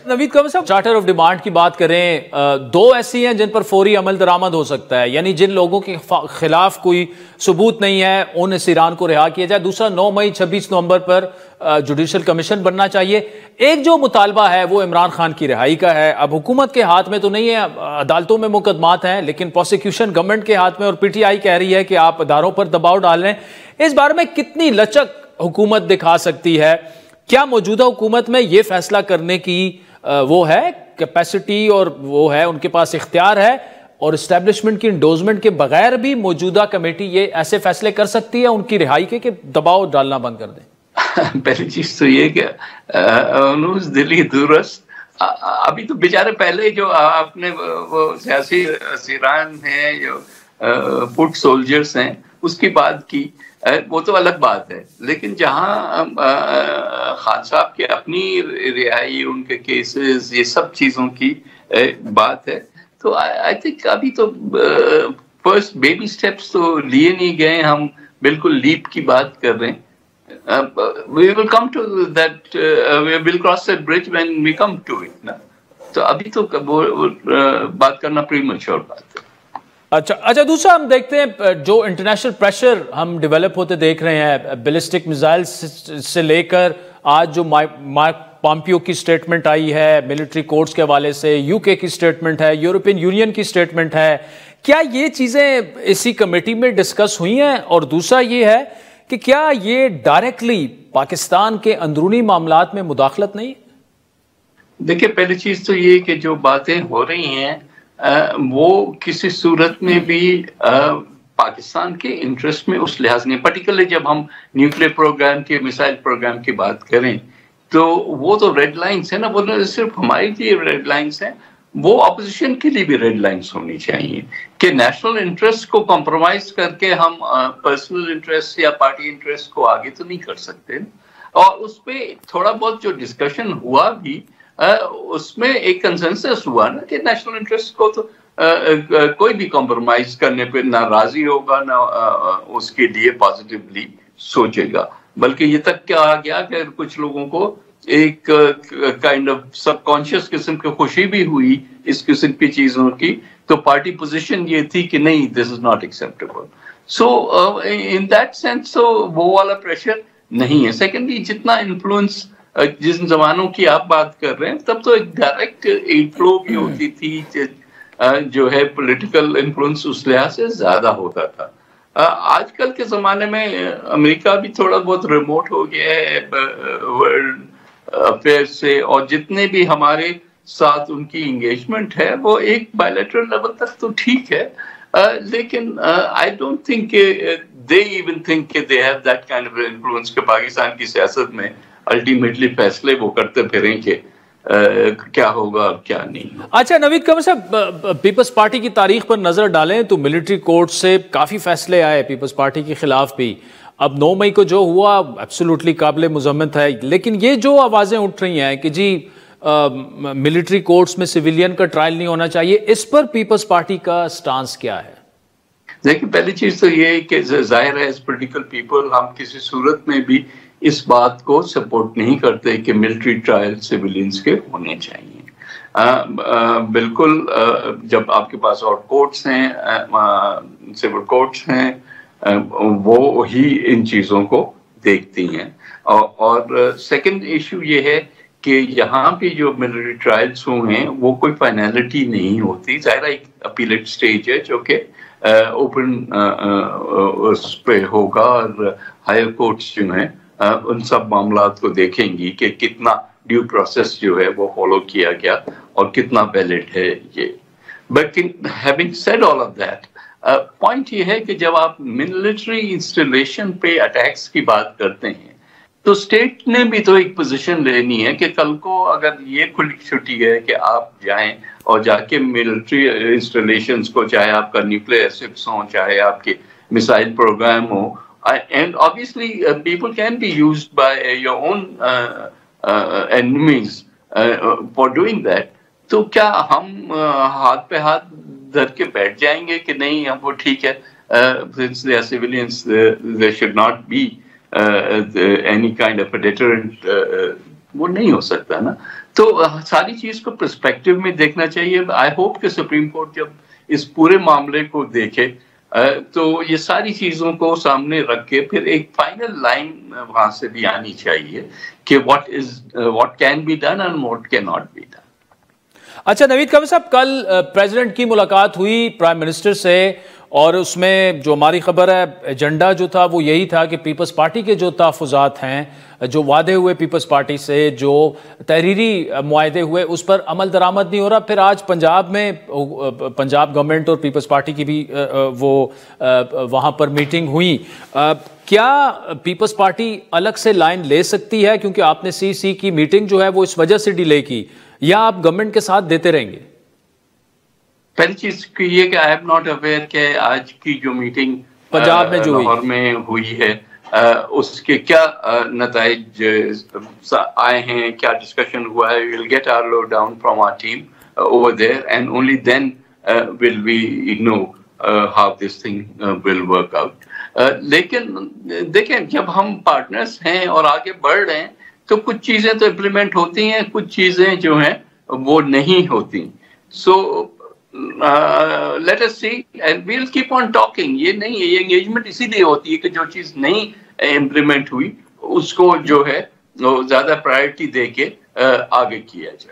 نوید قمر صاحب، charter of demand کی بات کریں، دو ایسی ہیں جن پر فوری عمل درآمد ہو سکتا ہے، یعنی جن لوگوں کے خلاف کوئی ثبوت نہیں ہے ان اسیران کو رہا کیا جائے. دوسرا 9 مئی 26 نومبر پر جوڈیشل کمیشن بننا چاہیے. ایک جو مطالبہ ہے وہ عمران خان کی رہائی کا ہے. اب حکومت کے ہاتھ میں تو نہیں ہے، عدالتوں میں مقدمات ہیں، لیکن پروسیکیوشن گورنمنٹ کے ہاتھ میں، اور پی ٹی آئی کہہ رہی ہے کہ آپ اداروں پر دباؤ ڈال رہے ہیں. اس بارے میں کتنی لچک حکومت دکھا سکتی ہے؟ کیا موجودہ حکومت میں یہ فیصلہ کرنے کی وہ ہے کیپیسٹی اور وہ ہے ان کے پاس اختیار ہے، اور اسٹیبلشمنٹ کی انڈوزمنٹ کے بغیر بھی موجودہ کمیٹی یہ ایسے فیصلے کر سکتی ہے ان کی رہائی کے کہ دباؤ ڈالنا بند کر دیں؟ پہلی چیز تو یہ کہ انوس دلی دورس ابھی تو بیچارے پہلے جو آپ نے وہ سیاسی اسیران ہیں جو فوٹ سولجرز ہیں اس کی بات کی، وہ تو الگ بات ہے. لیکن جہاں خان صاحب کی اپنی رہائی، ان کے کیسز، یہ سب چیزوں کی بات ہے، تو آئی تھنک ابھی تو فرسٹ بیبی سٹیپس تو لیے نہیں گئے. ہم بالکل لیپ کی بات کر رہے ہیں. We will come to that, we will cross that bridge when we come to it نا. تو ابھی تو بات کرنا پریمیچور بات ہے. اچھا دوسرا ہم دیکھتے ہیں جو انٹرنیشنل پریشر ہم ڈیولپ ہوتے دیکھ رہے ہیں، بیلسٹک میزائل سے لے کر آج جو مائک پامپیو کی سٹیٹمنٹ آئی ہے ملٹری کورٹس کے حوالے سے، یو کے کی سٹیٹمنٹ ہے، یورپین یونین کی سٹیٹمنٹ ہے، کیا یہ چیزیں اسی کمیٹی میں ڈسکس ہوئی ہیں؟ اور دوسرا یہ ہے کہ کیا یہ ڈائریکٹلی پاکستان کے اندرونی معاملات میں مداخلت نہیں؟ دیکھیں، پہلی چیز تو یہ کہ جو باتیں ہو رہی ہیں وہ کسی صورت میں بھی پاکستان کے انٹرسٹ میں اس لحاظ نہیں، پرٹیکولرلی جب ہم نیوکلیئر پروگرام کے، میسائل پروگرام کی بات کریں تو وہ تو ریڈ لائنز ہیں نا. وہ صرف ہمارے لیے ریڈ لائنز ہیں، وہ اپوزیشن کے لیے بھی ریڈ لائنز ہونی چاہیے کہ نیشنل انٹرسٹ کو کمپرومائز کر کے ہم پرسنل انٹرسٹ یا پارٹی انٹرسٹ کو آگے تو نہیں کر سکتے. اور اس پہ تھوڑا بہت جو ڈسکشن ہوا بھی، اس میں ایک کنسنسس ہوا نا کہ نیشنل انٹرسٹ کو تو کوئی بھی کمپرومائز کرنے پہ نہ راضی ہوگا، نہ اس کے لیے پازیٹیولی سوچے گا. بلکہ یہ تک کہا گیا کہ کچھ لوگوں کو ایک کائنڈ آف سب کانشیس قسم کی خوشی بھی ہوئی اس قسم کی چیزوں کی، تو پارٹی پوزیشن یہ تھی کہ نہیں، this is not acceptable. So in that sense تو وہ والا پریشر نہیں ہے. سیکنڈلی جتنا انفلوئنس جن زمانوں کی آپ بات کر رہے ہیں تب تو ایک ڈائریکٹ ایڈ فلو بھی ہوتی تھی، جو ہے پولیٹیکل انفلوئنس اس لحاظ سے زیادہ ہوتا تھا. آج کل کے زمانے میں امریکہ بھی تھوڑا بہت ریموٹ ہو گیا ہے ورلڈ افیئر سے، اور جتنے بھی ہمارے ساتھ ان کی انگیجمنٹ ہے وہ ایک بائیلیٹرل لیول تک تو ٹھیک ہے، لیکن I don't think they even think کہ they have that kind of influence کہ پاکستان کی سیاست میں الٹیمیٹلی فیصلے وہ کرتے پھریں کہ کیا ہوگا اور کیا نہیں. اچھا نوید قمر صاحب، پیپلز پارٹی کی تاریخ پر نظر ڈالیں تو ملٹری کورٹ سے کافی فیصلے آئے پیپلز پارٹی کے خلاف بھی. اب 9 مئی کو جو ہوا ایبسولوٹلی قابل مذمت ہے، لیکن یہ جو آوازیں اٹھ رہی ہیں کہ جی ملٹری کورٹس میں سویلین کا ٹرائل نہیں ہونا چاہیے، اس پر پیپلز پارٹی کا سٹانس کیا ہے؟ دیکھیں، پہلی چیز تو یہ کہ ظاہر ہے ایز پولیٹیکل پیپل ہم کسی صورت میں بھی اس بات کو سپورٹ نہیں کرتے کہ ملٹری ٹرائل سویلینز کے ہونے چاہیے. بالکل جب آپ کے پاس اور کورٹس ہیں، سول کورٹس ہیں، وہ ہی ان چیزوں کو دیکھتی ہیں. اور سیکنڈ ایشو یہ ہے کہ یہاں پہ جو ملٹری ٹرائلز ہوئے ہیں وہ کوئی فائنلٹی نہیں ہوتی. ظاہر ایک اپیلیٹ سٹیج ہے جو کہ اوپن اس پہ ہوگا، اور ہائر کورٹس جو ہیں ان سب معاملات کو دیکھیں گی کہ کتنا ڈیو پروسیس جو ہے وہ فالو کیا گیا اور کتنا ویلڈ ہے یہ. But having said all of that, point یہ ہے کہ جب آپ ملٹری انسٹالیشن پہ اٹیکس کی بات کرتے ہیں تو اسٹیٹ نے بھی تو ایک پوزیشن لینی ہے کہ کل کو اگر یہ کھلی چھٹی ہے کہ آپ جائیں اور جا کے ملٹری انسٹالیشنز کو، چاہے آپ کا نیوکلیئر ایسپس ہوں، چاہے آپ کے میسائل پروگرام ہو، and obviously people can be used by your own enemies for doing that. تو کیا ہم ہاتھ پہ ہاتھ دھر کے بیٹھ جائیں گے کہ نہیں ہم وہ ٹھیک ہے، since they are civilians there should not be any kind of a deterrent وہ نہیں ہو سکتا نا. تو ساری چیز کو پرسپیکٹو میں دیکھنا چاہیے. آئی ہوپ کہ سپریم کورٹ جب اس پورے معاملے کو دیکھے تو یہ ساری چیزوں کو سامنے رکھ کے پھر ایک فائنل لائن وہاں سے بھی آنی چاہیے کہ what can be done and what cannot be done. اچھا نوید کامل صاحب، کل پریزیڈنٹ کی ملاقات ہوئی پرائم منسٹر سے، اور اس میں جو ہماری خبر ہے ایجنڈا جو تھا وہ یہی تھا کہ پیپلز پارٹی کے جو تحفظات ہیں، جو وعدے ہوئے پیپلز پارٹی سے، جو تحریری معاہدے ہوئے، اس پر عمل درآمد نہیں ہو رہا. پھر آج پنجاب میں پنجاب گورنمنٹ اور پیپلز پارٹی کی بھی وہ وہاں پر میٹنگ ہوئی. کیا پیپلز پارٹی الگ سے لائن لے سکتی ہے کیونکہ آپ نے سی سی کی میٹنگ جو ہے وہ اس وجہ سے ڈیلے کی، یا آپ گورنمنٹ کے ساتھ دیتے رہیں گے؟ پہلی چیز یہ کہ آئی ایم ناٹ اویئر کہ آج کی جو میٹنگ پنجاب میں جو لاہور میں ہوئی ہے اس کے کیا نتائج آئے ہیں، کیا ڈسکشن ہوا ہے. we'll get our low down from our team over there and only then will we know how this thing will work out. لیکن دیکھیں جب ہم پارٹنرز ہیں اور آگے بڑھ رہے ہیں تو کچھ چیزیں تو امپلیمنٹ ہوتی ہیں، کچھ چیزیں جو ہیں وہ نہیں ہوتی. سو let us see and we'll keep on talking. یہ نہیں ہے، یہ انگیجمنٹ اسی لیے ہوتی ہے کہ جو چیز نہیں امپلیمنٹ ہوئی اس کو جو ہے زیادہ پرائرٹی دے کے آگے کیا جائے.